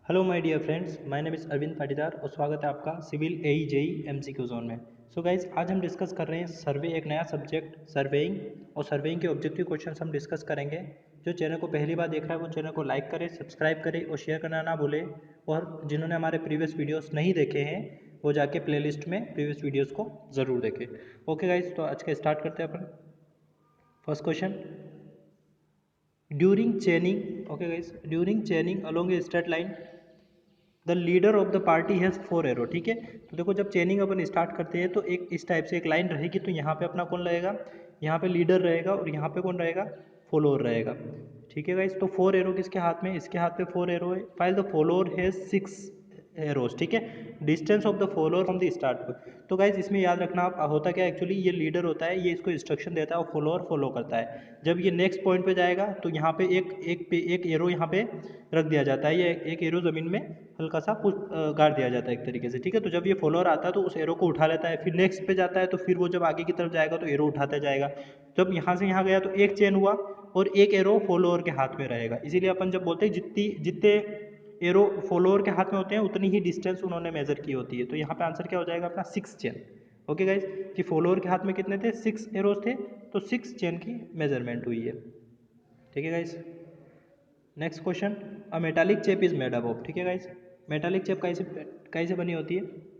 Hello my dear friends, my name is Arvind Patidar और स्वागत है आपका civil AE JE MCQ zone में। सो गाइज, आज हम डिस्कस कर रहे हैं सर्वे, एक नया सब्जेक्ट सर्वेइंग, और सर्वेइंग के ऑब्जेक्टिव क्वेश्चंस हम डिस्कस करेंगे। जो चैनल को पहली बार देख रहा है वो चैनल को लाइक करे, सब्सक्राइब करे और शेयर करना ना भूले। और जिन्होंने हमारे प्रीवियस वीडियोस नहीं देखे हैं वो जाके प्लेलिस्ट में प्रीवियस वीडियोज़ को ज़रूर देखें। ओके गाइज, तो आज का स्टार्ट करते हैं अपन। First question, during chaining, okay guys, during chaining along a straight line the leader of the party has 4 arrow. ठीक है, तो देखो जब चेनिंग अपन स्टार्ट करते हैं तो एक इस टाइप से एक लाइन रहेगी, तो यहाँ पे अपना कौन रहेगा, यहाँ पे लीडर रहेगा और यहाँ पे कौन रहेगा, फॉलोअर रहेगा। ठीक है गाइस, तो 4 एरो किसके हाथ में, इसके हाथ पे 4 एरो है। File the follower has 6 arrows. ठीक है, distance of the follower from the start. तो गाइज इसमें याद रखना, आप होता क्या एक्चुअली, ये लीडर होता है, ये इसको इंस्ट्रक्शन देता है और फॉलोअर फॉलो करता है। जब ये नेक्स्ट पॉइंट पे जाएगा तो यहाँ पे एक एरो यहाँ पे रख दिया जाता है, ये एक एरो ज़मीन में हल्का सा पुश गाड़ दिया जाता है एक तरीके से। ठीक है, तो जब ये फॉलोअर आता है तो उस एरो को उठा लेता है, फिर नेक्स्ट पे जाता है, तो फिर वो जब आगे की तरफ जाएगा तो एरो उठाता जाएगा। जब यहाँ से यहाँ गया तो एक चेन हुआ और एक एरो फॉलोअर के हाथ में रहेगा। इसीलिए अपन जब बोलते हैं जितनी जितने एरो फॉलोअर के हाथ में होते हैं उतनी ही डिस्टेंस उन्होंने मेजर की होती है। तो यहाँ पे आंसर क्या हो जाएगा अपना, 6 चेन। ओके गाइज, कि फॉलोअर के हाथ में कितने थे, 6 एरोज थे, तो 6 चेन की मेजरमेंट हुई है। ठीक है guys, next question, a metallic cheap is made up of. ठीक है गाइज, मेटालिक चेप कैसे बनी होती है।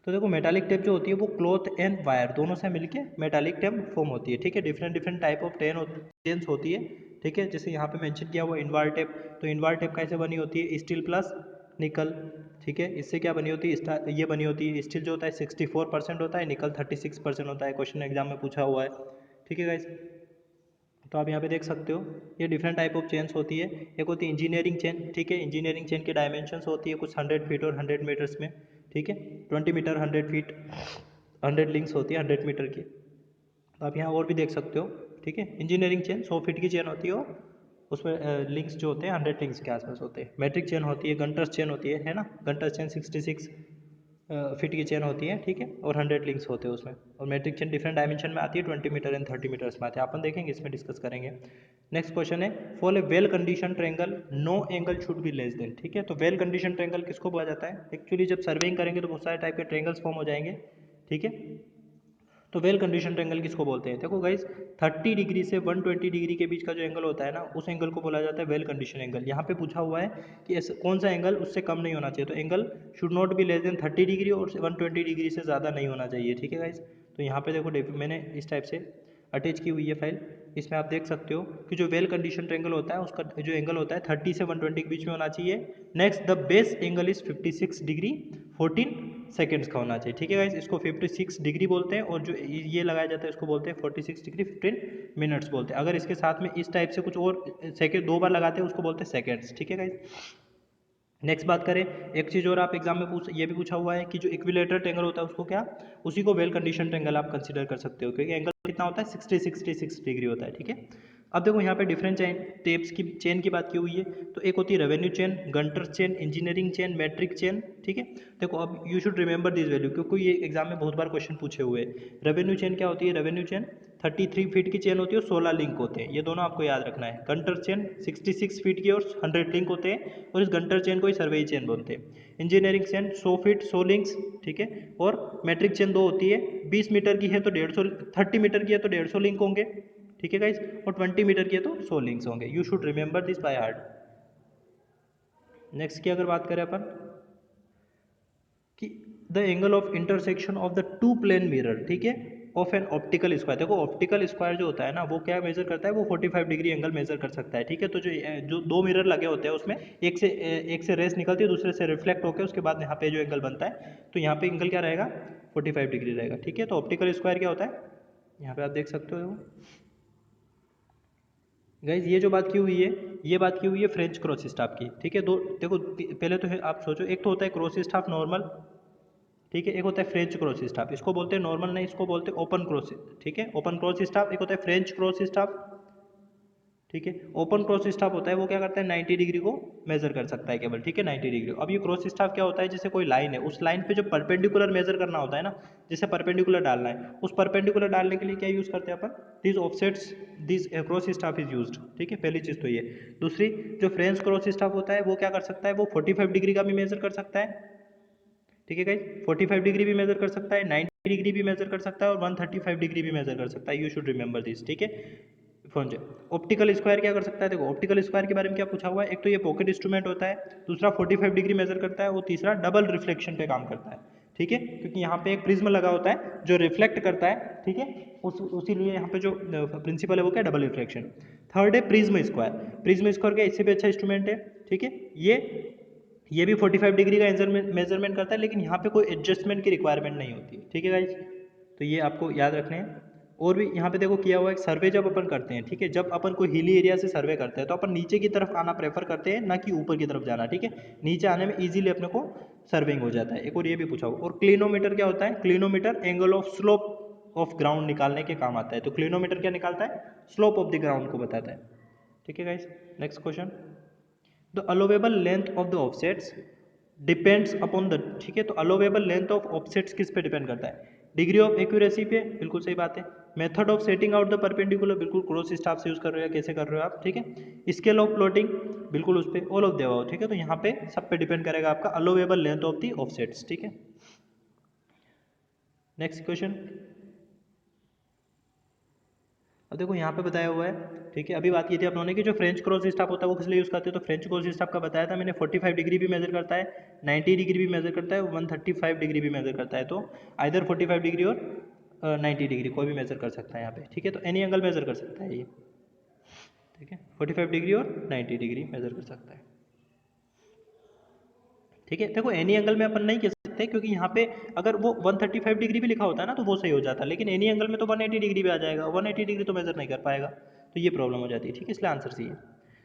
तो देखो मेटालिक टेप जो होती है वो क्लॉथ एंड वायर दोनों से मिलके मेटालिक टेप फॉर्म होती है। ठीक है, different different type of tense होती है। ठीक है, जैसे यहाँ पे मेंशन किया हुआ इनवार टेप, तो इनवार टेप कैसे बनी होती है, स्टील प्लस निकल। ठीक है, इससे क्या बनी होती है, ये बनी होती है, स्टील जो होता है 64% होता है, निकल 36% होता है। क्वेश्चन एग्जाम में पूछा हुआ है। ठीक है गाइज, तो आप यहाँ पे देख सकते हो ये डिफरेंट टाइप ऑफ चेन्स होती है। एक होती है इंजीनियरिंग चेन। ठीक है, इंजीनियरिंग चेन की डायमेंशंस होती है कुछ 100 फीट और 100 मीटर्स में। ठीक है, 20 मीटर 100 फीट 100 लिंक्स होती है 100 मीटर की। तो आप यहाँ और भी देख सकते हो। ठीक है, इंजीनियरिंग चेन 100 फीट की चेन होती है और उसमें लिंक्स जो होते हैं 100 लिंक्स के आसपास होते हैं। मैट्रिक चेन होती है, गंटर्स चेन होती है ना, गंटर्स चेन 66 फिट की चेन होती है। ठीक है, और 100 लिंक्स होते हैं उसमें। और मैट्रिक चेन डिफरेंट डायमेंशन में आती है, 20 मीटर एंड 30 मीटर्स में आती है। अपन देखेंगे, इसमें डिस्कस करेंगे। नेक्स्ट क्वेश्चन है, for a well condition triangle no angle should be less than. ठीक है, तो वेल कंडीशन ट्रेंगल किसको बोला जाता है, एक्चुअली जब सर्वेइंग करेंगे तो बहुत सारे टाइप के ट्रेंगल्स फॉर्म हो जाएंगे। ठीक है, तो वेल कंडीशन एंगल किसको बोलते हैं, देखो गाइस 30 डिग्री से 120 डिग्री के बीच का जो एंगल होता है ना, उस एंगल को बोला जाता है वेल कंडीशन एंगल। यहाँ पे पूछा हुआ है कि ऐसा कौन सा एंगल उससे कम नहीं होना चाहिए, तो angle should not be less then 30 degree और 120 डिग्री से ज़्यादा नहीं होना चाहिए। ठीक है गाइस, तो यहाँ पे देखो मैंने इस टाइप से अटैच की हुई है फाइल, इसमें आप देख सकते हो कि जो वेल कंडीशन एंगल होता है उसका जो एंगल होता है 30 से 120 के बीच में होना चाहिए। Next the base angle is 56 degree 14 seconds का होना चाहिए। ठीक है गाइस, इसको 56 डिग्री बोलते हैं और जो ये लगाया जाता है इसको बोलते हैं 46 डिग्री 15 मिनट्स बोलते हैं। अगर इसके साथ में इस टाइप से कुछ और सेकेंड 2 बार लगाते हैं उसको बोलते हैं सेकेंड्स। ठीक है गाइस, नेक्स्ट बात करें, एक चीज़ और आप एग्जाम में ये भी पूछा हुआ है कि जो इक्विलेटरल ट्रेंगल होता है उसको क्या, उसी को वेल कंडीशन ट्रेंगल आप कंसीडर कर सकते हो, क्योंकि एंगल कितना होता है 66 डिग्री होता है। ठीक है, अब देखो यहाँ पे डिफरेंट टेप्स की चेन की बात की हुई है, तो एक होती है revenue chain, Gunter chain, engineering chain, metric chain. ठीक है, देखो अब you should remember this value, क्योंकि ये एग्जाम में बहुत बार क्वेश्चन पूछे हुए हैं। रेवेन्यू चेन क्या होती है, रेवेन्यू चेन 33 फीट की चेन होती है और 16 लिंक होते हैं, ये दोनों आपको याद रखना है। गंटर चेन 66 फीट की और 100 लिंक होते हैं, और इस गंटर चेन को ही सर्वेई चेन बोलते हैं। Engineering chain 100 feet 100 links. ठीक है, और मैट्रिक चेन 2 होती है, 20 मीटर की है तो 150, 30 मीटर की है तो 150 लिंक होंगे। ठीक है गाइज, और 20 मीटर की है तो 100 लिंक्स होंगे। You should remember this by heart. Next की अगर बात करें अपन कि the angle of intersection of the two plane mirror, ठीक है, ऑफ एन ऑप्टिकल स्क्वायर। देखो ऑप्टिकल स्क्वायर जो होता है ना वो क्या मेजर करता है, वो 45 डिग्री एंगल मेजर कर सकता है। ठीक है, तो जो जो 2 मिरर लगे होते हैं उसमें एक से रेस निकलती है, दूसरे से रिफ्लेक्ट होकर उसके बाद यहाँ पे जो एंगल बनता है, तो यहाँ पे एंगल क्या रहेगा, 45 डिग्री रहेगा। ठीक है, तो ऑप्टिकल स्क्वायर क्या होता है, यहाँ पे आप देख सकते हो। गाइज ये जो बात की हुई है, ये बात की हुई है फ्रेंच क्रॉस स्टाफ की। ठीक है, दो देखो पहले तो है, आप सोचो, एक तो होता है क्रॉस स्टाफ नॉर्मल। ठीक है, एक होता है फ्रेंच क्रॉस स्टाफ, इसको बोलते हैं नॉर्मल नहीं, इसको बोलते हैं ओपन क्रॉस। ठीक है, ओपन क्रॉस स्टाफ, एक होता है फ्रेंच क्रॉस स्टाफ। ठीक है। ओपन क्रॉस स्टाफ होता है वो क्या करता है 90 डिग्री को मेजर कर सकता है केवल, ठीक है 90 डिग्री। अब ये क्रॉस स्टाफ क्या होता है, जैसे कोई लाइन है उस लाइन पे जो परपेंडिकुलर मेजर करना होता है ना, जैसे परपेंडिकुलर डालना है, उस परपेंडिकुलर डालने के लिए क्या यूज़ करते हैं अपन, this offsets this cross staff is used, ठीक है पहली चीज़ तो ये। दूसरी, जो फ्रेंच क्रॉस स्टाफ होता है वो क्या कर सकता है, वो 45 डिग्री का भी मेजर कर सकता है, ठीक है गाइस 45 डिग्री भी मेजर कर सकता है, 90 डिग्री भी मेजर कर सकता है और 135 डिग्री भी मेजर कर सकता है, यू शुड रिमेंबर दिस, ठीक है। फोन से ऑप्टिकल स्क्वायर क्या कर सकता है, देखो ऑप्टिकल स्क्वायर के बारे में क्या पूछा हुआ है, एक तो ये पॉकेट इंस्ट्रूमेंट होता है, दूसरा 45 डिग्री मेजर करता है और तीसरा डबल रिफ्लेक्शन पे काम करता है, ठीक है, क्योंकि यहाँ पे एक प्रिज्म लगा होता है जो रिफ्लेक्ट करता है, ठीक है, उसी लिए यहाँ पे जो प्रिंसिपल है वो क्या, डबल रिफ्लेक्शन। थर्ड है प्रिज्म स्क्वायर, प्रिज्म स्क्वायर का इससे भी अच्छा इंस्ट्रूमेंट है, ठीक है, ये भी 45 डिग्री का मेजरमेंट करता है, लेकिन यहाँ पे कोई एडजस्टमेंट की रिक्वायरमेंट नहीं होती, ठीक है गाइज, तो ये आपको याद रखने हैं। और भी यहाँ पे देखो किया हुआ है, सर्वे जब अपन करते हैं, ठीक है, जब अपन कोई हिली एरिया से सर्वे करते हैं तो अपन नीचे की तरफ आना प्रेफर करते हैं, ना कि ऊपर की तरफ जाना, ठीक है, नीचे आने में इजीली अपने को सर्विंग हो जाता है। एक और ये भी पूछा हुआ। और क्लिनोमीटर क्या होता है, clinometer angle of slope of ground निकालने के काम आता है, तो क्लिनोमीटर क्या निकालता है, स्लोप ऑफ द ग्राउंड को बताता है, ठीक है guys. Next question, the allowable length of the offsets depends upon the, ठीक है, तो अलोवेबल लेंथ ऑफ ऑफसेट्स किस पे डिपेंड करता है, डिग्री ऑफ एक्यूरेसी पे, बिल्कुल सही बात है। Method of setting out the perpendicular, बिल्कुल क्रॉस स्टाफ से यूज कर रहे हो या कैसे कर रहे हो आप, ठीक है। स्केल ऑफ प्लॉटिंग, बिल्कुल उस पर, ऑल ऑफ देवा, ठीक है, तो यहाँ पे सब पे डिपेंड करेगा आपका allowable length of the offsets, ठीक है। नेक्स्ट क्वेश्चन, अब देखो यहाँ पे बताया हुआ है, ठीक है, अभी बात की थी अपनों ने कि जो फ्रेंच क्रॉस स्टाफ होता है वो किस लिए यूज़ करते हैं, तो फ्रेंच क्रॉस स्टाफ का बताया था मैंने, 45 डिग्री भी मेजर करता है, 90 डिग्री भी मेजर करता है, 135 डिग्री भी मेजर करता है, तो आइदर 45 डिग्री और 90 डिग्री कोई भी मेजर कर सकता है यहाँ पे, ठीक है, तो एनी एंगल मेजर कर सकता है ये, ठीक है, 45 डिग्री और 90 डिग्री मेजर कर सकता है, ठीक है। देखो एनी एंगल में अपन नहीं कह सकते, क्योंकि यहाँ पे अगर वो 135 डिग्री भी लिखा होता है ना तो वो सही हो जाता है, लेकिन एनी एंगल में तो 180 डिग्री भी आ जाएगा, 180 डिग्री तो मेजर नहीं कर पाएगा, तो ये प्रॉब्लम हो जाती है, ठीक है, इसलिए आंसर सी है।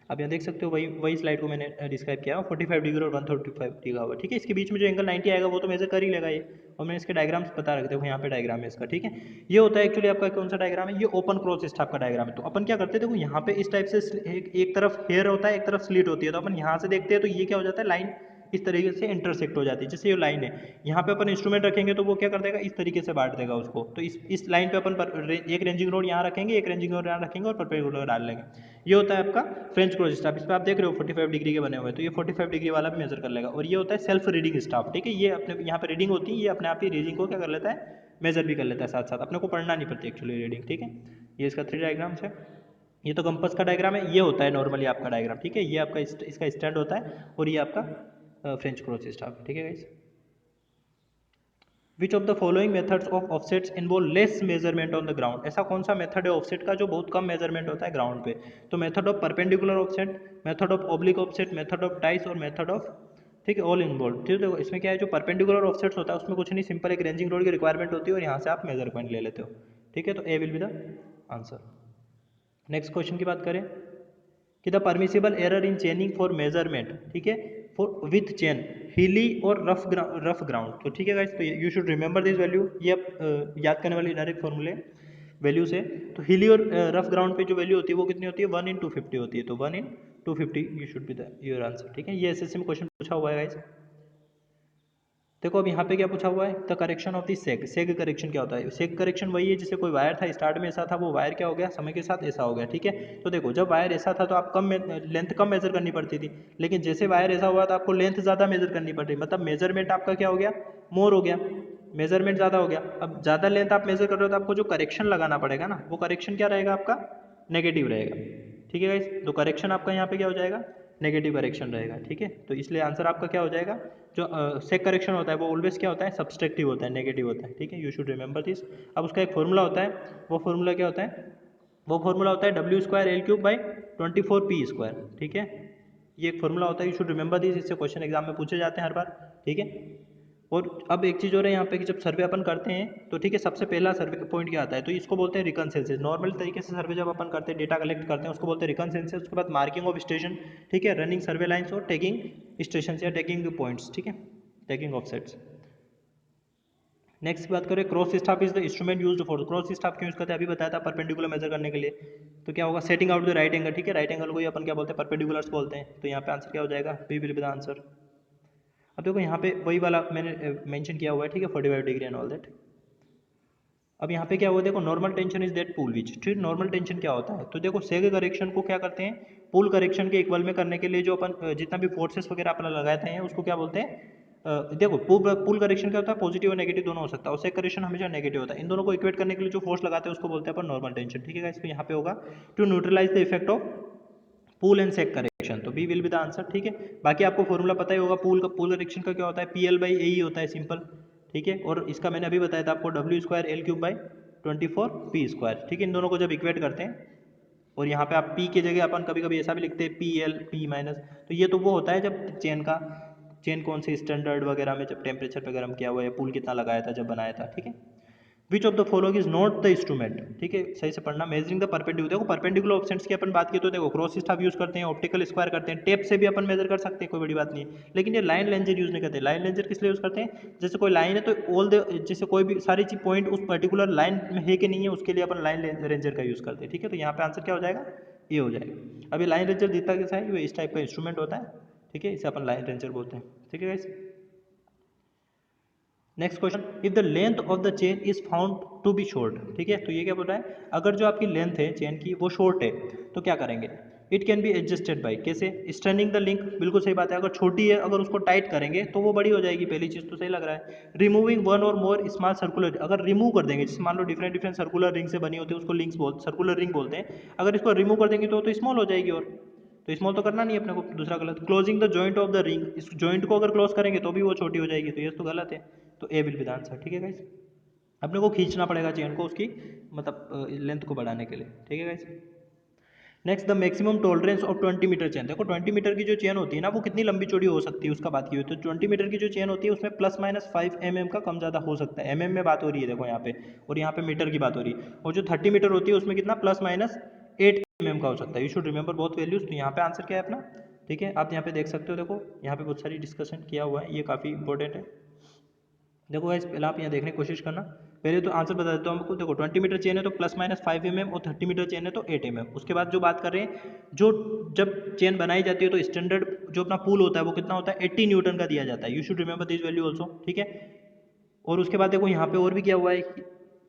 अब यहाँ देख सकते हो वही वही स्लाइड को मैंने डिस्क्राइब किया, 45 डिग्री और 135 लिखा हुआ, ठीक है, इसके बीच में जो एंगल 90 आएगा वो तो मेजर कर ही लेगा ये, और मैंने इसके डायग्राम्स बता रखे थे, यहाँ पे डायग्राम है इसका, ठीक है। ये होता है एक्चुअली आपका कौन सा डायग्राम है, ये ओपन क्रॉस स्टाफ का डायग्राम है। तो अपन क्या करते हैं, देखो यहाँ पे इस टाइप से एक तरफ हेयर होता है, एक तरफ स्लिट होती है, तो अपन यहाँ से देखते हैं तो ये क्या हो जाता है, लाइन इस तरीके से इंटरसेक्ट हो जाती है, जैसे ये लाइन है, यहाँ पे अपन इंस्ट्रूमेंट रखेंगे तो वो क्या कर देगा, इस तरीके से बांट देगा उसको, तो इस लाइन पे अपन एक रेंजिंग रोड यहाँ रखेंगे, एक रेंजिंग रोड यहाँ रखेंगे और परपेंडिकुलर डाल लेंगे। ये होता है आपका फ्रेंच क्रॉस स्टाफ, इस पर आप देख रहे हो 45 डिग्री के बने हुए, तो ये 45 डिग्री वाला भी मेजर कर लेगा। और ये होता है सेल्फ रीडिंग स्टाफ, ठीक है, ये अपने यहाँ पे रीडिंग होती है, ये अपने आप ही रीडिंग को क्या कर लेता है, मेजर भी कर लेता है, साथ साथ अपने को पढ़ना नहीं पड़ती एक्चुअली रीडिंग, ठीक है। ये इसका 3 डायग्राम्स है, ये तो कंपास का डायग्राम है, ये होता है नॉर्मली आपका डायग्राम, ठीक है, ये आपका इसका स्टैंड होता है और ये आपका फ्रेंच क्रॉस स्टाफ, ठीक है guys. Which of the following methods of offsets involve less measurement on the ground, ऐसा कौन सा मेथड है ऑफसेट का जो बहुत कम मेजरमेंट होता है ग्राउंड पे, तो method of perpendicular offset, method of oblique offset, method of dice और मेथड ऑफ, ठीक है, ऑल इन्वॉल्व, ठीक है। देखो इसमें क्या है, जो परपेंडिकुलर ऑफसेट्स होता है उसमें कुछ नहीं, सिंपल एक रेंजिंग रोड की रिक्वायरमेंट होती है और यहाँ से आप मेजर पॉइंट ले लेते हो, ठीक है, तो A will be the answer. Next question की बात करें कि the permissible error in chaining for measurement, ठीक है, फॉर विथ चेन, हिली और रफ ग्राउंड, तो ठीक है गाइस, तो you should remember this value, ये आप याद करने वाली डायरेक्ट फॉर्मूले वैल्यू से। तो हिली और रफ ग्राउंड पे जो वैल्यू होती है वो कितनी होती है, 1/250 होती है, तो 1/250 you should be the your answer, ठीक है। ये एसएससी में क्वेश्चन पूछा हुआ है गाइस। देखो अब यहाँ पे क्या पूछा हुआ है, the correction of the सेग, सेग correction क्या होता है, सेग करेक्शन वही है जैसे कोई वायर था, स्टार्ट में ऐसा था, वो वायर क्या हो गया, समय के साथ ऐसा हो गया, ठीक है। तो देखो जब वायर ऐसा था तो आप लेंथ कम मेजर करनी पड़ती थी, लेकिन जैसे वायर ऐसा हुआ तो आपको लेंथ ज़्यादा मेजर करनी पड़ रही, मतलब मेजरमेंट आपका क्या हो गया, मोर हो गया, मेजरमेंट ज़्यादा हो गया। अब ज़्यादा लेंथ आप मेजर कर रहे हो तो आपको जो करेक्शन लगाना पड़ेगा ना, वो करेक्शन क्या रहेगा आपका, नेगेटिव रहेगा, ठीक है गाइस। तो करेक्शन आपका यहाँ पे क्या हो जाएगा, नेगेटिव करेक्शन रहेगा, ठीक है। तो इसलिए आंसर आपका क्या हो जाएगा, जो सेक करेक्शन होता है वो ऑलवेज क्या होता है, सब्सट्रैक्टिव होता है, नेगेटिव होता है, ठीक है, यू शुड रिमेंबर दिस। अब उसका एक फॉर्मूला होता है, वो फॉर्मूला क्या होता है, वो फॉर्मूला होता है W²L3/24P², ठीक है, ये एक फॉर्मूला होता है, यू शुड रिमेंबर दिस, इससे क्वेश्चन एग्जाम में पूछे जाते हैं हर बार, ठीक है। और अब एक चीज़ हो रहा है यहाँ पे कि जब सर्वे अपन करते हैं तो ठीक है, सबसे पहला सर्वे पॉइंट क्या आता है, तो इसको बोलते हैं रिकनसेंसस। नॉर्मल तरीके से सर्वे जब अपन करते हैं, डेटा कलेक्ट करते हैं, उसको बोलते हैं रिकनसेंसस। उसके बाद मार्किंग ऑफ स्टेशन, ठीक है, रनिंग सर्वे लाइन्स और टैगिंग स्टेशन या टैगिंग पॉइंट्स, ठीक है, टैगिंग ऑफसेट्स। नेक्स्ट बात करें, cross staff is the instrument used for, cross staff क्यों यूज करते हैं, अभी बताया था परपेंडिकुलर मेजर करने के लिए। तो क्या होगा, setting out the right angle, ठीक है, राइट एंगल को ही अपन क्या बोलते हैं, परपेंडिकुलर्स बोलते हैं। तो यहाँ पे आंसर क्या हो जाएगा, B will be the answer. अब देखो यहाँ पे वही वाला मैंने मेंशन किया हुआ है, ठीक है, 45 डिग्री एंड ऑल दैट। अब यहाँ पे क्या हुआ, देखो normal tension is that pull which, ठीक, नॉर्मल टेंशन क्या होता है, तो देखो सेग करेक्शन को क्या करते हैं, पुल करेक्शन के इक्वल में करने के लिए जो अपन जितना भी फोर्सेस वगैरह अपन लगाते हैं उसको क्या बोलते हैं, देखो पुल करेक्शन क्या होता है, पॉजिटिव और नेगेटिव दोनों हो सकता है, और सेग करेक्शन हमेशा नेगेटिव होता है। इन दोनों को इक्वेट करने के लिए जो फोर्स लगाते हैं उसको बोलते हैं अपन नॉर्मल टेंशन, ठीक है। इसको यहाँ पे होगा to neutralize the effect of pull and sag correction, तो B will be the answer, ठीक है। बाकी आपको फॉर्मूला पता ही होगा, पूल करेक्शन का क्या होता है, PL/A ही होता है, सिंपल, ठीक है। और इसका मैंने अभी बताया था आपको, W²L3/24 P², ठीक है। इन दोनों को जब इक्वेट करते हैं, और यहाँ पे आप P की जगह अपन कभी कभी ऐसा भी लिखते हैं PL P-, तो ये तो वो होता है जब चेन कौन से स्टैंडर्ड वगैरह में जब टेम्परेचर पे गर्म किया हुआ है, पुल कितना लगाया था जब बनाया था, ठीक है। Which of the following is not the instrument, ठीक है, सही से पढ़ना। मेजरिंग द परपेंडिकुलर, देखो परपेंडिकुलर ऑप्शंस की अपन बात की तो देखो क्रॉस स्टाफ यूज करते हैं, ऑप्टिकल स्क्वायर करते हैं, टेप से भी अपन मेजर कर सकते हैं, कोई बड़ी बात नहीं है। लेकिन ये लाइन लेंजर यूज नहीं करते। लाइन लेंजर किस लिए यूज करते हैं, जैसे कोई लाइन है तो ऑल द, जैसे कोई भी सारी चीज पॉइंट उस पर्टिकुलर लाइन में है कि नहीं है, उसके लिए अपन लाइन रेंजर का यूज करते हैं, ठीक है। तो यहाँ पे आंसर क्या हो जाएगा, ये हो जाएगा। अभी लाइन रेंजर दिखता कैसा है, ये इस टाइप का इंस्ट्रूमेंट होता है, ठीक है, इसे अपन लाइन रेंजर बोलते हैं, ठीक है guys. Next question, if the length of the chain is found to be short, ठीक है, तो ये क्या बोल रहा है, अगर जो आपकी लेंथ है चेन की वो शॉर्ट है तो क्या करेंगे, it can be adjusted by, कैसे, स्ट्रेनिंग द लिंक, बिल्कुल सही बात है, अगर छोटी है अगर उसको टाइट करेंगे तो वो बड़ी हो जाएगी, पहली चीज तो सही लग रहा है। रिमूविंग वन और मोर स्मॉल सर्कुलर, अगर रिमूव कर देंगे, जैसे मान लो डिफरेंट डिफरेंट सर्कुलर रिंग से बनी होती है, उसको सर्कुलर रिंग बोलते हैं, अगर इसको रिमूव कर देंगे तो स्मॉल हो जाएगी, और तो स्मॉल तो करना नहीं है अपने को, दूसरा गलत। Closing the joint of the ring, इस जॉइंट को अगर क्लोज करेंगे तो भी वो छोटी हो जाएगी, तो ये तो गलत है, तो A will be the answer, ठीक है गाइस। अपने को खींचना पड़ेगा चेन को उसकी मतलब लेंथ को बढ़ाने के लिए, ठीक है guys. Next, the maximum tolerance of 20 metre chain, देखो 20 मीटर की जो चेन होती है ना वो कितनी लंबी चौड़ी हो सकती है उसका बात की हुई, तो 20 मीटर की जो चेन होती है उसमें ±5 mm का कम ज़्यादा हो सकता है, mm में बात हो रही है देखो यहाँ पे, और यहाँ पे मीटर की बात हो रही है। और जो 30 मीटर होती है उसमें कितना ±8 mm का हो सकता है। You should remember both values. तो यहाँ पे आंसर क्या है अपना, ठीक है, आप यहाँ पे देख सकते हो, देखो यहाँ पे बहुत सारी डिस्कशन किया हुआ है, ये काफ़ी इंपॉर्टेंट है। देखो गाइस पहले आप यहाँ देखने की कोशिश करना, पहले तो आंसर बता देता हूँ आपको। देखो 20 मीटर चेन है तो ±5 mm, और 30 मीटर चेन है तो 8 mm। उसके बाद जो बात कर रहे हैं, जो जब चेन बनाई जाती है तो स्टैंडर्ड जो अपना पुल होता है वो कितना होता है, 80 न्यूटन का दिया जाता है। You should remember this value also, ठीक है। और उसके बाद देखो यहाँ पे और भी क्या हुआ है,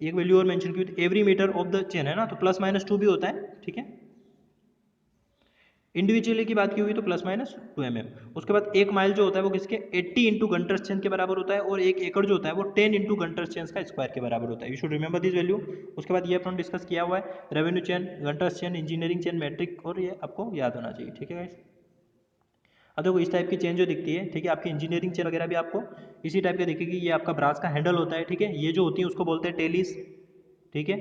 एक वैल्यू और मेंशन की हुई, every metre of the chain है ना, तो ±2 भी होता है, ठीक है। इंडिविजुअली की बात की हुई तो ±2 mm। उसके बाद 1 माइल जो होता है वो किसके 80 इंटू गंटर्स चेन के बराबर होता है, और 1 एकड़ जो होता है वो 10 इंटू गंटर्स चेन का स्क्वायर के बराबर होता है। You should remember this value. उसके बाद ये अपन डिस्कस किया हुआ है, revenue chain, Gunter's chain, engineering chain, metric, और ये आपको याद होना चाहिए, ठीक है गाइस। अब देखो इस टाइप की चेन जो दिखती है, ठीक है, आपकी इंजीनियरिंग चेन वगैरह भी आपको इसी टाइप की दिखेगी। ये आपका ब्रास का हैंडल होता है, ठीक है, ये जो होती है उसको बोलते हैं टेलिस, ठीक है,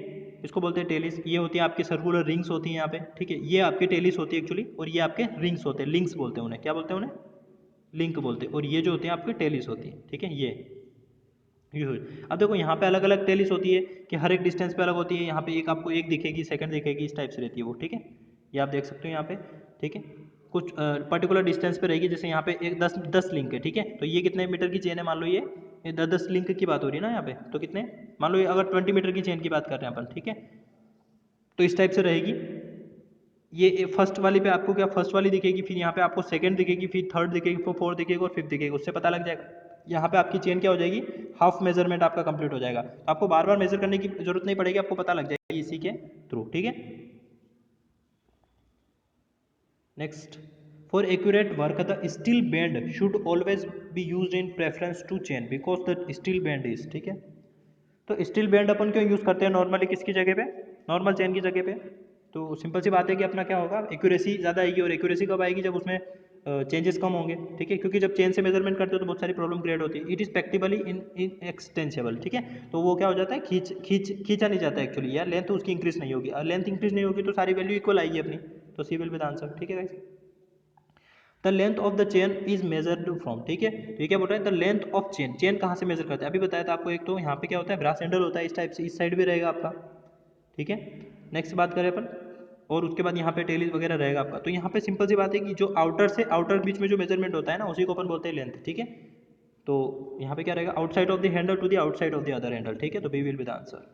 इसको बोलते हैं टेलिस। ये होती है आपकी सर्कुलर रिंग्स होती हैं यहाँ पे, ठीक है, ये आपकी टेलिस होती है एक्चुअली, और ये आपके रिंग्स होते हैं, लिंक्स बोलते हैं उन्हें, क्या बोलते हैं उन्हें, लिंक बोलते हैं। और ये जो होते हैं आपकी टेलिस होती है, ठीक है, ये हुई। अब देखो यहाँ पे अलग अलग टेलिस होती है कि हर एक डिस्टेंस पे अलग होती है, यहाँ पे एक आपको एक दिखेगी, सेकंड दिखेगी, इस टाइप से रहती है वो, ठीक है, ये आप देख सकते हो यहाँ पे, ठीक है। कुछ पर्टिकुलर डिस्टेंस पे रहेगी, जैसे यहाँ पे एक 10 लिंक है, ठीक है, तो ये कितने मीटर की चेन है, मान लो ये 10 लिंक की बात हो रही है ना यहाँ पे, तो कितने, मान लो ये अगर 20 मीटर की चेन की बात कर रहे हैं अपन, ठीक है, तो इस टाइप से रहेगी। ये फर्स्ट वाली पे आपको क्या फर्स्ट वाली दिखेगी, फिर यहाँ पे आपको सेकंड दिखेगी, फिर थर्ड दिखेगी, फिर फोर्थ दिखेगी, और फिफ्थ दिखेगी, उससे पता लग जाएगा। यहाँ पे आपकी चेन क्या हो जाएगी, हाफ मेजरमेंट आपका कंप्लीट हो जाएगा। तो आपको बार बार मेजर करने की जरूरत नहीं पड़ेगी, आपको पता लग जाएगी इसी के थ्रू, ठीक है। Next, for accurate work the steel band should always be used in preference to chain because the steel band is, ठीक है। तो स्टील बैंड अपन क्यों यूज़ करते हैं नॉर्मली, किसकी जगह पे, नॉर्मल चेन की जगह पे। तो सिंपल सी बात है कि अपना क्या होगा, एक्यूरेसी ज़्यादा आएगी, और एक्यूरेसी कब आएगी, जब उसमें चेंजेस कम होंगे, ठीक है, क्योंकि जब चेन से मेजरमेंट करते हो तो बहुत सारी प्रॉब्लम क्रिएट होती है। इट इज़ प्रैक्टिकली इन एक्सटेंसेबल, ठीक है, तो वो क्या हो जाता है, खींचा नहीं जाता एक्चुअली, यार लेंथ उसकी इंक्रीज नहीं होगी, और लेंथ इंक्रीज नहीं होगी तो सारी वैल्यू इक्वल आएगी अपनी, तो सी विल बी द आंसर, ठीक है guys. The length of the chain is measured from, ठीक है, तो ये क्या बोल रहा है, the length of chain, chain कहाँ से मेजर करते हैं, अभी बताया था आपको। एक तो यहाँ पे क्या होता है, ब्रास हैंडल होता है इस टाइप से, इस साइड भी रहेगा आपका, ठीक है। नेक्स्ट बात करें अपन, और उसके बाद यहाँ पे टेलीज वगैरह रहेगा आपका। तो यहाँ पे सिंपल सी बात है कि जो आउटर से आउटर बीच में जो मेजरमेंट होता है ना, उसी को अपन बोलते हैं लेंथ, ठीक है। तो यहाँ पे क्या रहेगा, outside of the handle to the outside of the other handle, ठीक है, तो B will be the answer.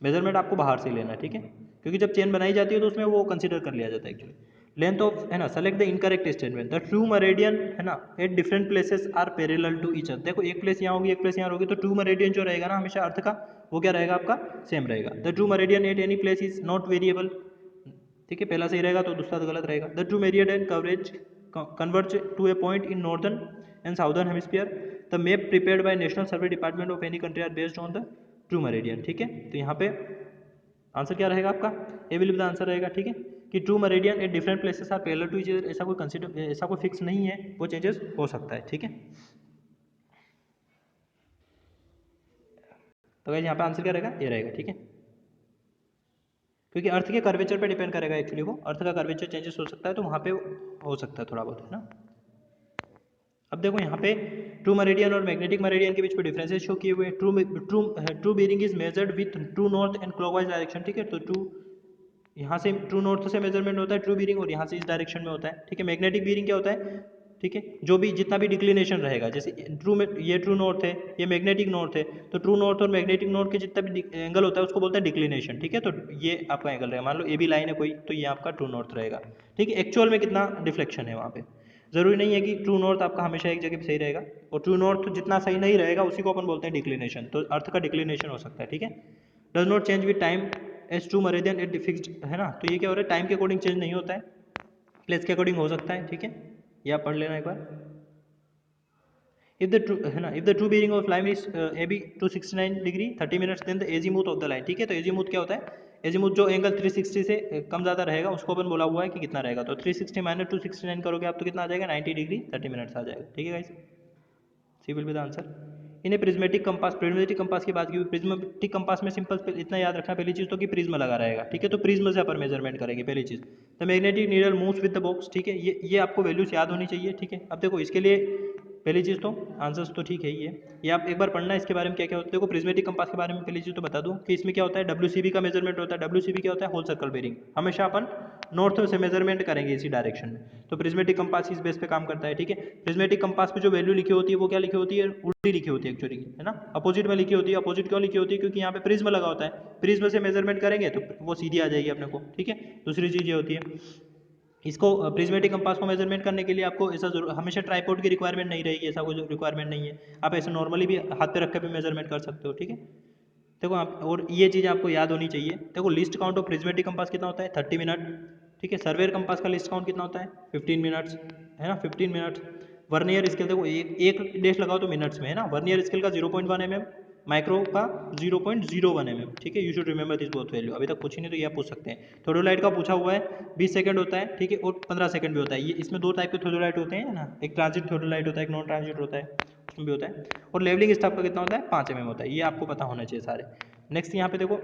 Measurement आपको बाहर से लेना है, ठीक है, क्योंकि जब चेन बनाई जाती है तो उसमें वो कंसीडर कर लिया जाता है एक्चुअली। लेंथ ऑफ, है ना, select the incorrect statement, the true meridian, है ना, at different places are parallel to each other. देखो एक प्लेस यहाँ होगी, एक प्लेस यहाँ होगी, तो ट्रू मेरिडियन जो रहेगा ना हमेशा अर्थ का, वो क्या रहेगा आपका, सेम रहेगा। The true meridian at any place is not variable, ठीक है, पहला सही रहेगा तो दूसरा तो गलत रहेगा। The true meridian coverage converge to a point in northern and southern hemisphere, the map prepared by national survey department of any country are based on the true meridian, ठीक है। तो यहाँ पे आंसर क्या रहेगा आपका, A will be the answer रहेगा, ठीक है, कि true meridian at different places are parallel to each other, ऐसा कोई कंसीडर, ऐसा कोई फिक्स नहीं है, वो चेंजेस हो सकता है, ठीक है। तो गाइस यहाँ पे आंसर क्या रहेगा, ए रहेगा, ठीक है, क्योंकि अर्थ के कर्वेचर पे डिपेंड करेगा एक्चुअली, वो अर्थ का कर्वेचर चेंजेस हो सकता है तो वहाँ पे हो सकता है थोड़ा बहुत, है ना। अब देखो यहाँ पे ट्रू मेरिडियन और मैग्नेटिक मेरिडियन के बीच में डिफरेंसेस शो किए हुए हैं। True bearing is measured with true north and clockwise direction, ठीक है, तो ट्रू यहाँ से ट्रू नॉर्थ से मेजरमेंट होता है ट्रू बीरिंग, और यहाँ से इस डायरेक्शन में होता है, ठीक है। मैग्नेटिक बीरिंग क्या होता है, ठीक है, जो भी जितना भी डिक्लिनेशन रहेगा, जैसे ट्रू में ये ट्रू नॉर्थ है, ये मैग्नेटिक नॉर्थ है, तो ट्रू नॉर्थ और मैग्नेटिक नॉर्थ के जितना भी एंगल होता है उसको बोलते हैं डिक्लिनेशन, ठीक है। तो ये आपका एंगल रहेगा, मान लो ए बी लाइन है कोई, तो ये आपका ट्रू नॉर्थ रहेगा, ठीक है। एक्चुअल में कितना डिफ्लेक्शन है वहाँ पे, जरूरी नहीं है कि ट्रू नॉर्थ आपका हमेशा एक जगह पे सही रहेगा, और ट्रू नॉर्थ जितना सही नहीं रहेगा उसी को अपन बोलते हैं डिक्लिनेशन, तो अर्थ का डिक्लिनेशन हो सकता है, ठीक है। Does not change with time as true meridian at fixed, है ना, तो ये क्या हो रहा है, टाइम के अकॉर्डिंग चेंज नहीं होता है, प्लेस के अकॉर्डिंग हो सकता है, ठीक है, ये आप पढ़ लेना एक बार। इफ द ट्रू, है ना, if the true bearing of line is A B 269 degree 30 minutes, then the azimuth of the line, ठीक है। तो एजीमूथ क्या होता है, एजीमूथ जो एंगल 360 से कम ज़्यादा रहेगा उसको अपन बोला हुआ है कि कितना रहेगा, तो 360 माइनस 269 करोगे आप तो कितना आ जाएगा, 90 डिग्री 30 मिनट्स आ जाएगा, ठीक है guys, C will be the answer. इन्हें प्रिज्मेटिक कंपास, प्रिज्मेटिक कंपास की बात की, प्रिज्मेटिक कंपास में सिंपल इतना याद रखना पहली चीज़ तो कि प्रिज्म लगा रहेगा, ठीक है, तो प्रिज्म से अपन मेजरमेंट करेंगे पहली चीज़। The magnetic needle moves with the box, ठीक है, ये आपको वैल्यूज याद होनी चाहिए, ठीक है। अब देखो इसके लिए पहली चीज़ तो आंसर्स तो ठीक है ये आप एक बार पढ़ना है इसके बारे में क्या क्या होता है। देखो प्रिज्मेटिक कंपास के बारे में पहली चीज़ तो बता दूं कि इसमें क्या होता है, WCB का मेजरमेंट होता है। WCB क्या होता है, होल सर्कल बेरिंग, हमेशा अपन नॉर्थ से मेजरमेंट करेंगे इसी डायरेक्शन में, तो प्रिज्मेटिक कंपास इस बेस पे काम करता है, ठीक है। प्रिज्मेटिक कंपास पे जो वैल्यू लिखी होती है वो क्या लिखी होती है, उल्टी लिखी होती है एक्चुअली, है ना, अपोजिट में लिखी होती है। अपोजिट क्यों लिखी होती है, क्योंकि यहाँ पे प्रिज्म लगा होता है, प्रिज्म से मेजरमेंट करेंगे तो वो सीधी आ जाएगी अपने को, ठीक है। दूसरी चीज़ ये होती है, इसको प्रिज्मेटिक कंपास को मेजरमेंट करने के लिए आपको ऐसा हमेशा ट्राइपॉड की रिक्वायरमेंट नहीं रहेगी, ऐसा कोई रिक्वायरमेंट नहीं है, आप ऐसे नॉर्मली भी हाथ पे रख के भी मेजरमेंट कर सकते हो, ठीक है। देखो आप, और ये चीज़ आपको याद होनी चाहिए, देखो list count of prismatic compass कितना होता है, 30 मिनट, ठीक है। सर्वेयर कंपास का लिस्ट काउंट कितना होता है, 15 मिनट्स, है ना, 15 मिनट्स। वर्नियर स्केल देखो एक डेश लगाओ तो मिनट्स में, है ना, वर्नियर स्केल का 0.1 mm, माइक्रो का 0.01 mm, ठीक है। You should remember this both value, अभी तक पूछी नहीं तो ये आप पूछ सकते हैं। थोडोलाइट का पूछा हुआ है, 20 सेकंड होता है, ठीक है, और 15 सेकंड भी होता है। ये इसमें दो टाइप के थोडोलाइट होते हैं ना, एक ट्रांजिट थोडोलाइट होता है, एक नॉन ट्रांजिट होता है, उसमें भी होता है। और लेवलिंग स्टाफ का कितना होता है, 5 mm होता है, ये आपको पता होना चाहिए सारे। नेक्स्ट यहाँ पे देखो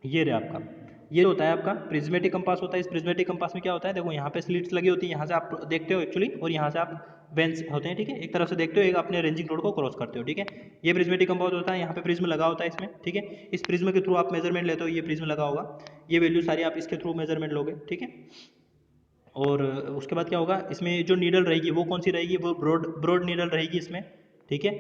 ये रहा आपका, ये होता है आपका प्रिज्मेटिक कंपास होता है। इस प्रिज्मेटिक कंपास में क्या होता है, देखो यहाँ पे स्लिट्स लगी होती है, यहाँ से आप देखते हो एक्चुअली, और यहाँ से आप बेंच होते हैं, ठीक है, एक तरफ से देखते हो, एक अपने रेंजिंग रोड को क्रॉस करते हो, ठीक है। ये प्रिज्मेटिक कंपास होता है, यहाँ पे प्रिज्म लगा होता है इसमें, ठीक है। इस प्रिज्म के थ्रू आप मेजरमेंट लेते हो, ये प्रिज्म लगा होगा, ये वैल्यू सारी आप इसके थ्रू मेजरमेंट लोगे, ठीक है। और उसके बाद क्या होगा, इसमें जो नीडल रहेगी वो कौन सी रहेगी, वो ब्रॉड नीडल रहेगी इसमें, ठीक है,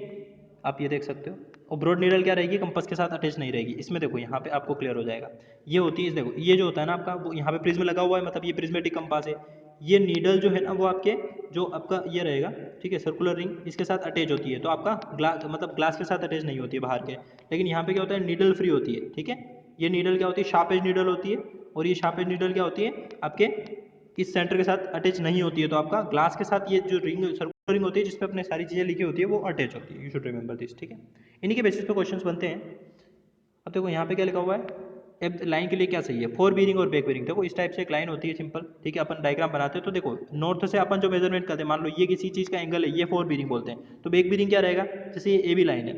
आप ये देख सकते हो। और ब्रॉड नीडल क्या रहेगी, कंपास के साथ अटैच नहीं रहेगी। इसमें देखो यहाँ पे आपको क्लियर हो जाएगा, ये होती है, देखो ये जो होता है ना आपका, वो यहाँ पे प्रिज्म लगा हुआ है, मतलब ये प्रिज्मेटिक कंपास है। ये नीडल जो है ना वो आपके जो आपका ये रहेगा, ठीक है, सर्कुलर रिंग, इसके साथ अटैच होती है, तो आपका ग्लास, मतलब ग्लास के साथ अटैच नहीं होती है बाहर के। लेकिन यहाँ पे क्या होता है, नीडल फ्री होती है, ठीक है। ये नीडल क्या होती है, शार्प एज नीडल होती है, और ये शार्प एज नीडल क्या होती है आपके इस सेंटर के साथ अटैच नहीं होती है, तो आपका ग्लास के साथ ये जो रिंग, सर्कुलर रिंग होती है जिसपे अपने सारी चीज़ें लिखी होती है, वो अटैच होती है। यू शुड रिमेंबर दिस, ठीक है। इन्हीं के बेसिस पे क्वेश्चंस बनते हैं। अब देखो यहाँ पे क्या लिखा हुआ है, अब लाइन के लिए क्या सही है, फोर बीरिंग और बैक बीरिंग। देखो इस टाइप से एक लाइन होती है सिंपल, ठीक है, अपन डायग्राम बनाते हैं तो देखो नॉर्थ से अपन जो मेजरमेंट करते हैं, मान लो ये किसी चीज़ का एंगल है, ये फोर बीरिंग बोलते हैं, तो बैक बीरिंग क्या रहेगा, जैसे ये ए बी लाइन है,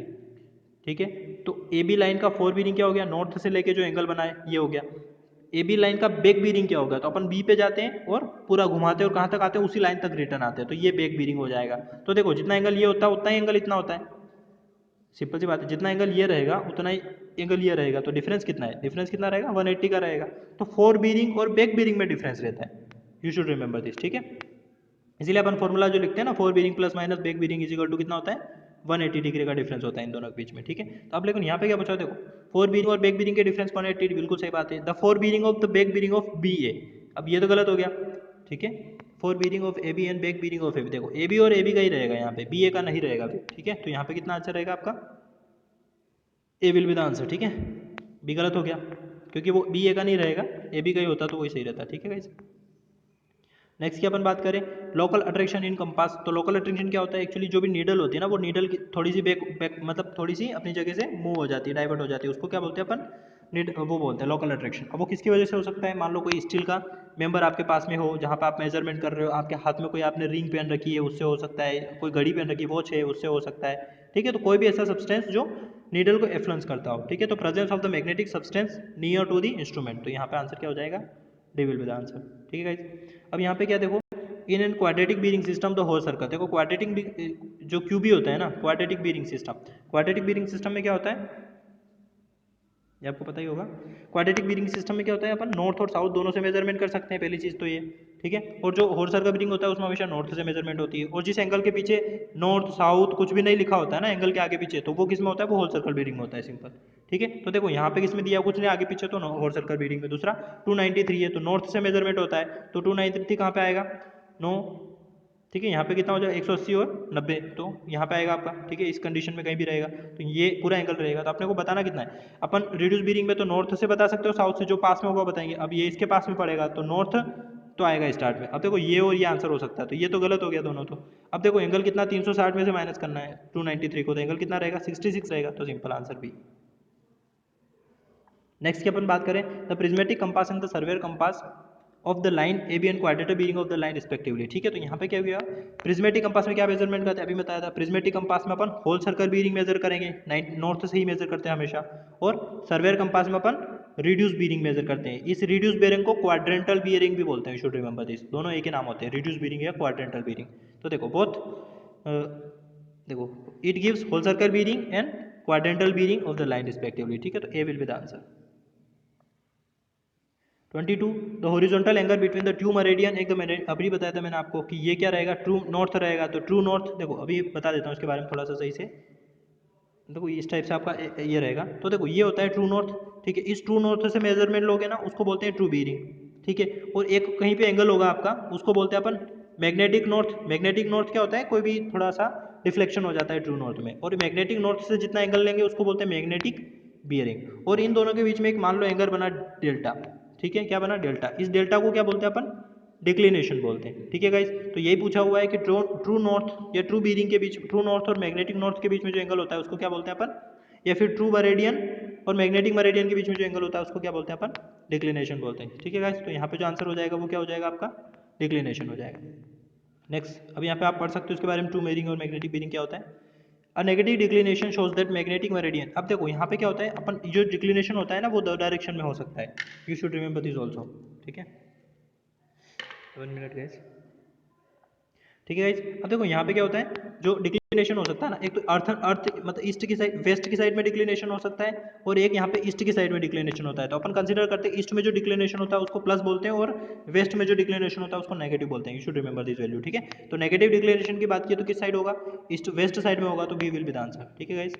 ठीक है, तो ए बी लाइन का फोर बीरिंग क्या हो गया, नॉर्थ से लेके जो एंगल बना है ये हो गया। ए बी लाइन का बैक बीरिंग क्या होगा, तो अपन बी पे जाते हैं और पूरा घुमाते हैं और कहाँ तक आते हैं, उसी लाइन तक रिटर्न आते हैं, तो ये बैक बीरिंग हो जाएगा। तो देखो जितना एंगल ये होता है उतना ही एंगल इतना होता है, सिंपल सी बात है, जितना एंगल ये रहेगा उतना ही एंगल ये रहेगा, तो डिफरेंस कितना है, डिफरेंस कितना रहेगा, 180 का रहेगा। तो फोर बीरिंग और बैक बीरिंग में डिफरेंस रहता है, यू शुड रिमेंबर दिस, ठीक है। इसीलिए अपन फॉर्मूला जो लिखते हैं ना, 4 bearing plus minus back bearing is equal to कितना होता है, 180 डिग्री का डिफरेंस होता है इन दोनों के बीच में, ठीक है। तो अब लेकिन यहाँ पे क्या पूछा, देखो 4 बीरिंग और बैक बीरिंग के डिफरेंस 180, बिल्कुल सही बात है। The 4 bearing of the back bearing of B A, अब ये तो गलत हो गया, ठीक है। 4 bearing of A B and back bearing of A B, देखो ए बी और ए बी का ही रहेगा यहाँ पे, बी ए का नहीं रहेगा फिर, ठीक है। तो यहाँ पे कितना आंसर रहेगा आपका, A will be the answer, ठीक है। बी गलत हो गया क्योंकि वो बी ए का नहीं रहेगा, ए बी का ही होता तो वही सही रहता, ठीक है गाइस। नेक्स्ट की अपन बात करें लोकल अट्रैक्शन इन कंपास, तो लोकल अट्रैक्शन क्या होता है, एक्चुअली जो भी नीडल होती है ना, वो नीडल की थोड़ी सी बैक मतलब थोड़ी सी अपनी जगह से मूव हो जाती है, डाइवर्ट हो जाती है, उसको क्या बोलते हैं अपन, वो बोलते हैं लोकल अट्रैक्शन। अब वो किसकी वजह से हो सकता है, मान लो कोई स्टील का मेंबर आपके पास में हो, जहाँ पे आप मेजरमेंट कर रहे हो, आपके हाथ में कोई आपने रिंग पहन रखी है उससे हो सकता है, कोई घड़ी पहन रखी है वॉच है उससे हो सकता है, ठीक है। तो कोई भी ऐसा सब्सटेंस जो नीडल को इन्फ्लुएंस करता हो, ठीक है। तो presence of the magnetic substance near to the instrument, तो यहाँ पे आंसर क्या हो जाएगा, D will be the answer, ठीक है गाइस। अब यहाँ पे क्या देखो, in an quadratic bearing system the whole circle, देखो क्वाड्रेटिक जो क्यूबी होता है ना, quadratic bearing system, quadratic bearing system में क्या होता है, ये आपको पता ही होगा। क्वाड्रेटिक बीरिंग सिस्टम में क्या होता है, अपन नॉर्थ और साउथ दोनों से मेजरमेंट कर सकते हैं, पहली चीज़ तो ये, ठीक है। और जो होल सर्कल बीरिंग होता है उसमें हमेशा नॉर्थ से मेजरमेंट होती है, और जिस एंगल के पीछे नॉर्थ साउथ कुछ भी नहीं लिखा होता है ना एंगल के आगे पीछे, तो वो किस में होता है, वो होल सर्कल बीरिंग होता है, सिंपल, ठीक है। तो देखो यहाँ पे किस में दिया कुछ नहीं आगे पीछे, तो होल सर्कल बीरिंग में। दूसरा 293 है, तो नॉर्थ से मेजरमेंट होता है, तो 293 कहाँ पे आएगा, नो, ठीक है। यहाँ पे कितना हो जाएगा 180 और 90, तो यहाँ पे आएगा आपका, ठीक है। इस कंडीशन में कहीं भी रहेगा तो ये पूरा एंगल रहेगा, तो अपने को बताना कितना है, अपन रिड्यूस बीरिंग में तो नॉर्थ से बता सकते हो, साउथ से जो पास में होगा बताएंगे। अब ये इसके पास में पड़ेगा तो नॉर्थ तो आएगा स्टार्ट में। अब देखो ये और ये आंसर हो सकता है, तो ये तो गलत हो गया दोनों तो। अब देखो एंगल कितना 360 में से माइनस करना है 293 को, तो एंगल कितना रहेगा 66 रहेगा, तो सिंपल आंसर भी। नेक्स्ट की अपन बात करें the prismatic compass and the surveyor compass of the line A B and quadrature bearing of the line respectively, ठीक है। तो यहाँ पे क्या हुआ, प्रिज्मेटिक कंपास में क्या मेजरमेंट करते हैं, अभी बताया था। प्रिज्मेटिक कंपास में अपन होल सर्कल बीरिंग मेजर करेंगे, नॉर्थ से ही मेजर करते हैं हमेशा, और सर्वेयर कंपास में अपन रिड्यूस बीरिंग मेजर करते हैं। इस रिड्यूस बीरिंग को क्वाड्रेंटल बीरिंग भी बोलते हैं, शुड रिमेंबर दिस, दोनों एक ही नाम होते हैं, रिड्यूस बीरिंग या क्वाड्रेंटल बीरिंग। तो देखो बहुत देखो it gives whole circle bearing and quadrantal bearing of the line respectively, ठीक है। तो A will be the answer. 22 the horizontal angle between the true meridian, एक अभी बताया था मैंने आपको कि ये क्या रहेगा, ट्रू नॉर्थ रहेगा। तो ट्रू नॉर्थ देखो अभी बता देता हूँ इसके बारे में थोड़ा सा सही से, देखो इस टाइप से आपका ये रहेगा। तो देखो ये होता है ट्रू नॉर्थ, ठीक है। इस ट्रू नॉर्थ से मेजरमेंट लोगे ना उसको बोलते हैं ट्रू बीरिंग, ठीक है। और एक कहीं पे एंगल होगा आपका उसको बोलते हैं अपन मैग्नेटिक नॉर्थ। मैग्नेटिक नॉर्थ क्या होता है, कोई भी थोड़ा सा डिफ्लेक्शन हो जाता है ट्रू नॉर्थ में, और मैग्नेटिक नॉर्थ से जितना एंगल लेंगे उसको बोलते हैं मैग्नेटिक बियरिंग। और इन दोनों के बीच में एक मान लो एंगल बना डेल्टा, ठीक है। क्या बना, डेल्टा। इस डेल्टा को क्या बोलते हैं अपन, डिक्लिनेशन बोलते हैं, ठीक है गाइस। तो यही पूछा हुआ है कि ट्रू नॉर्थ या ट्रू बीरिंग के बीच, ट्रू नॉर्थ और मैग्नेटिक नॉर्थ के बीच में जो एंगल होता है उसको क्या बोलते हैं अपन, या फिर ट्रू मेरिडियन और मैग्नेटिक मेरिडियन के बीच में जो एंगल होता है उसको क्या बोलते हैं अपन, डिक्लिनेशन बोलते हैं, ठीक है गाइस। तो यहाँ पे जो आंसर हो जाएगा वो क्या हो जाएगा आपका, डिक्लिनेशन हो जाएगा। नेक्स्ट अब यहाँ पे आप पढ़ सकते हो इसके बारे में, ट्रू मेरिंग और मैग्नेटिक बीरिंग क्या होता है। A negative declination shows that magnetic meridian, अब देखो यहाँ पे क्या होता है, अपन जो डिक्लिनेशन होता है ना वो दो डायरेक्शन में हो सकता है, you should remember this also, ठीक है। 1 मिनट गाइस, ठीक है गाइस। अब देखो यहाँ पे क्या होता है, जो डिक्लिनेशन हो सकता है ना, एक तो अर्थ अर्थ मतलब ईस्ट की साइड, वेस्ट की साइड में डिक्लिनेशन हो सकता है, और एक यहाँ पे ईस्ट की साइड में डिक्लिनेशन होता है। तो अपन कंसीडर करते हैं ईस्ट में जो डिक्लिनेशन होता है उसको प्लस बोलते हैं, और वेस्ट में जो डिक्लिनेशन होता है उसको नेगेटिव बोलते हैं, you should remember this value, ठीक है। तो नेगेटिव डिक्लिनेशन की बात की तो किस साइड होगा, ईस्ट वेस्ट साइड में होगा, तो B will be the answer, ठीक है गाइस।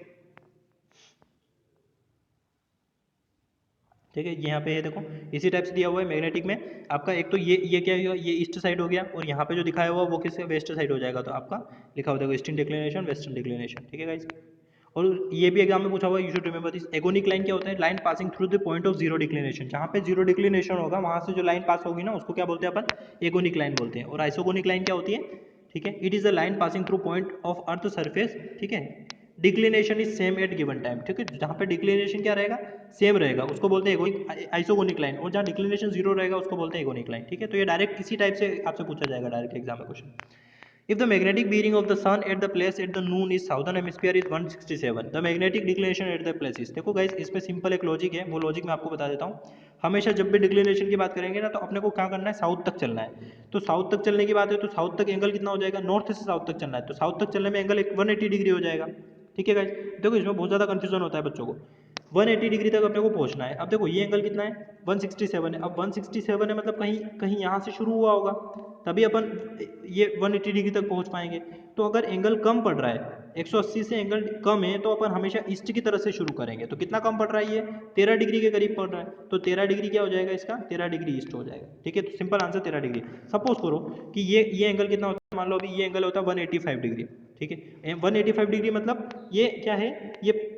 ठीक है, यहाँ पे है देखो इसी टाइप से दिया हुआ है मैग्नेटिक में आपका, एक तो ये क्या हुआ, ये ईस्ट साइड हो गया, और यहाँ पे जो दिखाया हुआ वो किससे, वेस्ट साइड हो जाएगा। तो आपका लिखा हुआ देखो ईस्टर्न डिक्लिनेशन वेस्टर्न डिक्लिनेशन, ठीक है गाइस। और ये भी एग्जाम में पूछा हुआ, you should remember this. Agonic line क्या होता है, line passing through the point of zero declination, जहाँ पे जीरो डिक्लिनेशन होगा वहाँ से जो लाइन पास होगी ना उसको क्या बोलते हैं अपन, एगोनिक लाइन बोलते हैं। और आइसोगोनिक लाइन क्या होती है, ठीक है, it is the line passing through point of earth surface, ठीक है, declination is same at given time, ठीक है। जहाँ पे डिक्लिनेशन क्या रहेगा, सेम रहेगा, उसको बोलते हैं एगोनिक आइसोगोनिक लाइन, और जहाँ डिक्लिनेशन जीरो रहेगा उसको बोलते हैं एगोनिक लाइन, ठीक है। तो ये डायरेक्ट इसी टाइप से आपसे पूछा जाएगा डायरेक्ट एग्जाम में question. If the magnetic bearing of the sun at the place at the noon is southern hemisphere is 167, the magnetic declination at the place is, देखो गाइस इसमें सिंपल एक logic है, वो लॉजिक मैं आपको बता देता हूँ। हमेशा जब भी डिक्लिनेशन की बात करेंगे ना तो अपने को क्या करना है, साउथ तक चलना है। तो साउथ तक चलने की बात है तो साउथ तक एंगल कितना हो जाएगा, नॉर्थ से साउथ तक चलना है तो साउथ तक चलने में एंगल 180 डिग्री हो जाएगा, ठीक है गाइस। देखो इसमें बहुत ज़्यादा कंफ्यूजन होता है बच्चों को, 180 डिग्री तक अपने को पहुंचना है। अब देखो ये एंगल कितना है, 167 है। अब 167 है मतलब कहीं कहीं यहाँ से शुरू हुआ होगा, तभी अपन ये 180 डिग्री तक पहुंच पाएंगे। तो अगर एंगल कम पड़ रहा है, 180 से एंगल कम है, तो अपन हमेशा ईस्ट की तरफ से शुरू करेंगे। तो कितना कम पड़ रहा है, ये 13 डिग्री के करीब पड़ रहा है, तो 13 डिग्री क्या हो जाएगा इसका, 13 डिग्री ईस्ट हो जाएगा। ठीक है, तो सिंपल आंसर 13 डिग्री। सपोज करो कि ये एंगल कितना होता है, मान लो अभी ये एंगल होता है 185 डिग्री। ठीक है, 185 डिग्री मतलब ये क्या है, ये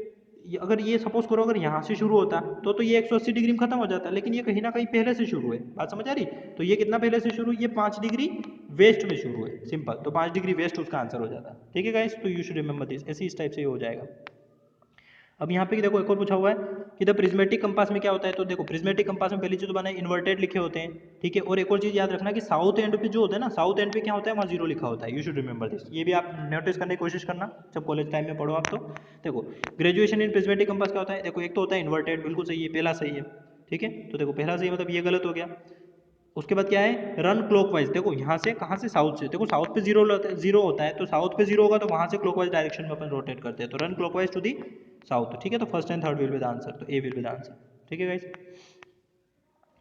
अगर ये सपोज करो अगर यहाँ से शुरू होता तो ये 180 डिग्री में खत्म हो जाता, लेकिन ये कहीं ना कहीं पहले से शुरू है। बात समझ आ रही? तो ये कितना पहले से शुरू, ये 5 डिग्री वेस्ट में शुरू है, सिंपल। तो 5 डिग्री वेस्ट उसका आंसर हो जाता है। ठीक है गाइस, तो यू शुड रिमेंबर दिस, ऐसे इस टाइप से हो जाएगा। अब यहाँ पे देखो एक और पूछा हुआ है कि द प्रिज्मेटिक कंपास में क्या होता है। तो देखो प्रिज्मेटिक कंपास में पहली चीज तो बना है इन्वर्टेड लिखे होते हैं। ठीक है, और एक और चीज याद रखना कि साउथ एंड पे जो होता है ना, साउथ एंड पे क्या होता है, वहाँ 0 लिखा होता है। यू शुड रिमेंबर दिस, ये भी आप नोटिस करने की कोशिश करना जब कॉलेज टाइम में पढ़ो आप। तो देखो ग्रेजुएशन इन प्रिज्मेटिक कंपास क्या होता है, देखो एक तो होता है इन्वर्टेड, बिल्कुल सही है, पहला सही है। ठीक है, तो देखो पहला सही मतलब ये गलत हो गया। उसके बाद क्या है, रन क्लॉकवाइज। देखो यहाँ से कहाँ से, साउथ से। देखो साउथ पे 0 होता है, तो साउथ पे 0 होगा तो वहाँ से क्लॉकवाइज डायरेक्शन में अपन रोटेट करते हैं, तो run clockwise to the south. ठीक है, तो first and third will be the answer, तो A will be the answer. ठीक है गाइस,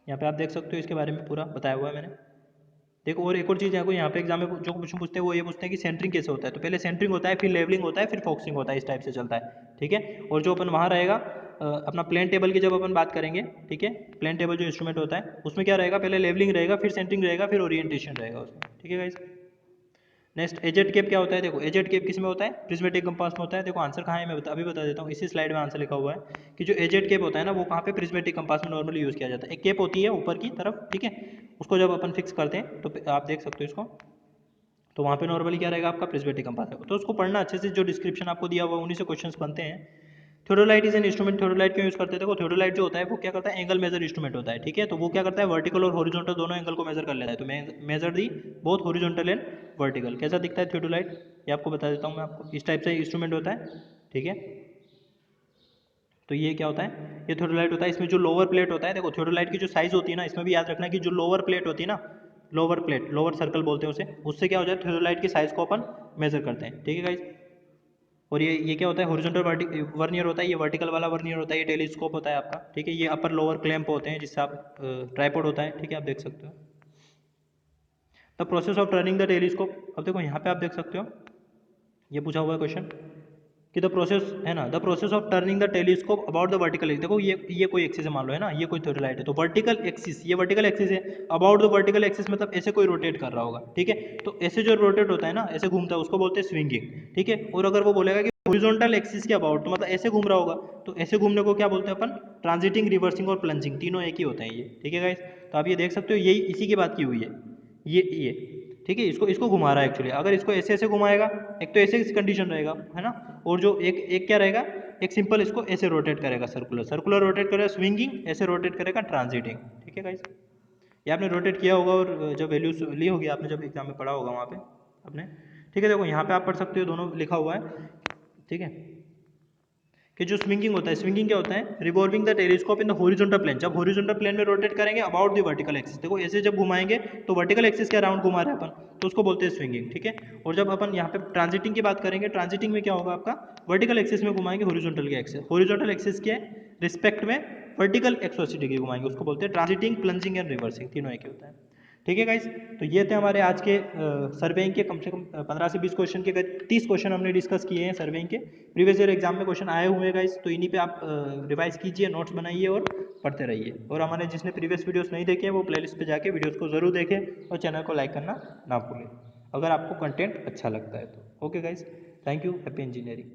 यहाँ पे आप देख सकते हो इसके बारे में पूरा बताया हुआ है मैंने। देखो और एक और चीज़ है, यहाँ पे एग्जाम में जो क्वेश्चन पूछते हैं वो ये पूछते हैं कि सेंटरिंग कैसे होता है। तो पहले सेंटरिंग होता है, फिर लेवलिंग होता है, फिर फोकसिंग होता है, इस टाइप से चलता है। ठीक है, और जो अपन वहाँ रहेगा अपना प्लेन टेबल की जब अपन बात करेंगे, ठीक है, प्लेन टेबल जो इंस्ट्रूमेंट होता है उसमें क्या रहेगा, पहले लेवलिंग रहेगा, फिर सेंटरिंग रहेगा, फिर ओरिएंटेशन रहेगा उसमें। ठीक है गाइस, नेक्स्ट एजेड केप क्या होता है। देखो एजेड केप किस में होता है, प्रिज्मेटिक कंपास में होता है। देखो आंसर कहाँ है, मैं अभी बता देता हूँ, इसी स्लाइड में आंसर लिखा हुआ है कि जो एजेड केप होता है ना, वो कहाँ पे, प्रिज्मेटिक कंपास में नॉर्मली यूज़ किया जाता है। एक केप होती है ऊपर की तरफ, ठीक है, उसको जब अपन फिक्स करते हैं तो आप देख सकते हो इसको, तो वहाँ पे नॉर्मली क्या रहेगा आपका, प्रिज्मेटिक कंपास रहेगा। तो उसको पढ़ना अच्छे से, जो डिस्क्रिप्शन आपको दिया हुआ है उन्हीं से क्वेश्चंस बनते हैं। थ्योडोलाइट इज एन इंस्ट्रूमेंट, थ्योडोलाइट क्यों यूज करते हैं। देखो थ्योडोलाइट जो होता है वो क्या करता है, एंगल मेजर इंस्ट्रूमेंट होता है। ठीक है, तो वो क्या करता है, वर्टिकल और हॉरिजॉन्टल दोनों एंगल को मेजर कर लेता है। तो measure the both horizontal and vertical. कैसा दिखता है थ्योडोलाइट, ये आपको बता देता हूँ मैं आपको, इस टाइप से इंस्ट्रूमेंट होता है। ठीक है, तो ये क्या होता है, ये थ्योडोलाइट होता है। इसमें जो लोअर प्लेट होता है, देखो थ्योडोलाइट की जो साइज होती है ना, इसमें भी याद रखना कि जो लोअर प्लेट होती है ना, लोअर प्लेट, लोअर सर्कल बोलते हैं उसे, उससे क्या हो जाए, थ्योडोलाइट की साइज को अपन मेजर करते हैं। ठीक है गाइस, और ये क्या होता है, हॉरिजॉन्टल वर्नियर होता है, ये वर्टिकल वाला वर्नियर होता है, ये टेलीस्कोप होता है आपका। ठीक है, ये अपर लोअर क्लैंप होते हैं जिससे आप, ट्राइपॉड होता है। ठीक है, आप देख सकते हो the process of turning the telescope. अब देखो यहाँ पे आप देख सकते हो, ये पूछा हुआ है क्वेश्चन कि द प्रोसेस है ना, the process of turning the telescope about the vertical axis. देखो ये कोई एक्सिस है मान लो, है ना, ये कोई थ्योडोलाइट है, तो वर्टिकल एक्सिस, ये वर्टिकल एक्सिस है, अबाउट द वर्टिकल एक्सिस मतलब ऐसे कोई रोटेट कर रहा होगा। ठीक है, तो ऐसे जो रोटेट होता है ना, ऐसे घूमता है, उसको बोलते हैं स्विंगिंग। ठीक है, और अगर वो बोलेगा कि हॉरिजॉन्टल एक्सिस के अबाउट, तो मतलब ऐसे घूम रहा होगा, तो ऐसे घूमने को क्या बोलते हैं अपन, ट्रांजिटिंग, रिवर्सिंग और प्लंजिंग, तीनों एक ही होते हैं ये। ठीक है गाइस, तो आप ये देख सकते हो, यही इसी की बात की हुई है ये। ठीक है, इसको घुमा रहा है एक्चुअली। अगर इसको ऐसे ऐसे घुमाएगा, एक तो ऐसे कंडीशन रहेगा, है ना, और जो एक क्या रहेगा, एक सिंपल इसको ऐसे रोटेट करेगा, सर्कुलर सर्कुलर रोटेट करेगा स्विंगिंग, ऐसे रोटेट करेगा ट्रांजिटिंग। ठीक है गाइस, ये आपने रोटेट किया होगा और जब वैल्यूज ली होगी आपने, जब एग्जाम में पढ़ा होगा वहाँ पे आपने। ठीक है, देखो यहाँ पे आप पढ़ सकते हो, दोनों लिखा हुआ है। ठीक है, कि जो स्विंगिंग होता है, स्विंगिंग क्या होता है, revolving the telescope in the horizontal plane. जब हॉरिजॉन्टल प्लेन में रोटेट करेंगे अबाउट द वर्टिकल एक्सिस। देखो ऐसे जब घुमाएंगे तो वर्टिकल एक्सिस के अराउंड घुमा रहे हैं अपन, तो उसको बोलते हैं स्विंगिंग। ठीक है, और जब अपन यहाँ पे ट्रांजिटिंग की बात करेंगे, ट्रांजिटिंग में क्या होगा आपका, वर्टिकल एक्सिस में घुमाएंगे, हॉरिजॉन्टल के एक्सिस, हॉरिजॉन्टल एक्सिस के रिस्पेक्ट में वर्टिकल 180 डिग्री घुमाएंगे, उसको बोलते हैं ट्रांजिटिंग, प्लंजिंग एंड रिवर्सिंग, तीनों एक ही होता है। ठीक है गाइस, तो ये थे हमारे आज के सर्वेइंग के कम से कम 15 से 20 क्वेश्चन के, 30 क्वेश्चन हमने डिस्कस किए हैं सर्वेइंग के। प्रीवियस ईयर एग्जाम में क्वेश्चन आए हुए हैं गाइस, तो इन्हीं पे आप रिवाइज कीजिए, नोट्स बनाइए और पढ़ते रहिए। और हमारे जिसने प्रीवियस वीडियोस नहीं देखे हैं वो प्लेलिस्ट पे जाके वीडियोस को जरूर देखें और चैनल को लाइक करना ना भूलें, अगर आपको कंटेंट अच्छा लगता है तो। Okay guys, thank you, happy engineering.